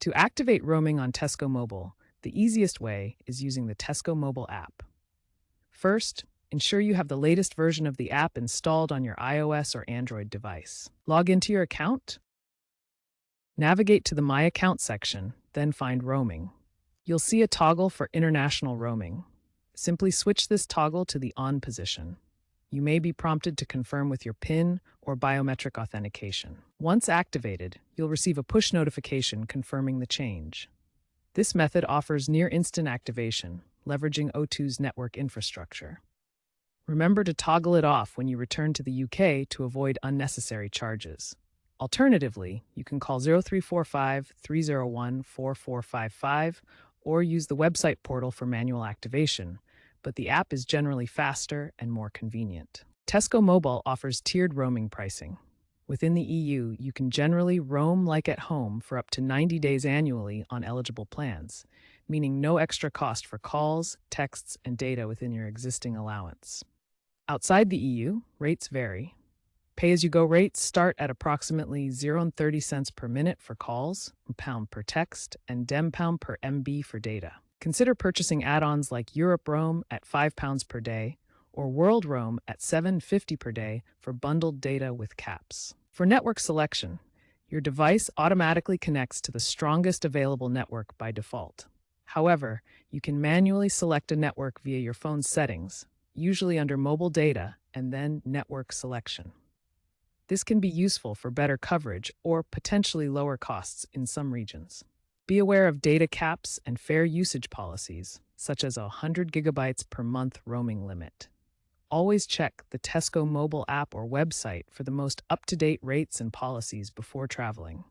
To activate roaming on Tesco Mobile, the easiest way is using the Tesco Mobile app. First, ensure you have the latest version of the app installed on your iOS or Android device. Log into your account, navigate to the My Account section, then find Roaming. You'll see a toggle for international roaming. Simply switch this toggle to the On position. You may be prompted to confirm with your PIN or biometric authentication. Once activated, you'll receive a push notification confirming the change. This method offers near-instant activation, leveraging O2's network infrastructure. Remember to toggle it off when you return to the UK to avoid unnecessary charges. Alternatively, you can call 0345 301 4455 or use the website portal for manual activation, but the app is generally faster and more convenient. Tesco Mobile offers tiered roaming pricing. Within the EU, you can generally roam like at home for up to 90 days annually on eligible plans, meaning no extra cost for calls, texts, and data within your existing allowance. Outside the EU, rates vary. Pay-as-you-go rates start at approximately 0.30 cents per minute for calls, £1 per text, and £10 per MB for data. Consider purchasing add-ons like Europe Roam at £5 per day or World Roam at $7.50 per day for bundled data with caps. For network selection, your device automatically connects to the strongest available network by default. However, you can manually select a network via your phone's settings, usually under Mobile Data and then Network Selection. This can be useful for better coverage or potentially lower costs in some regions. Be aware of data caps and fair usage policies, such as a 100 gigabytes per month roaming limit. Always check the Tesco mobile app or website for the most up-to-date rates and policies before traveling.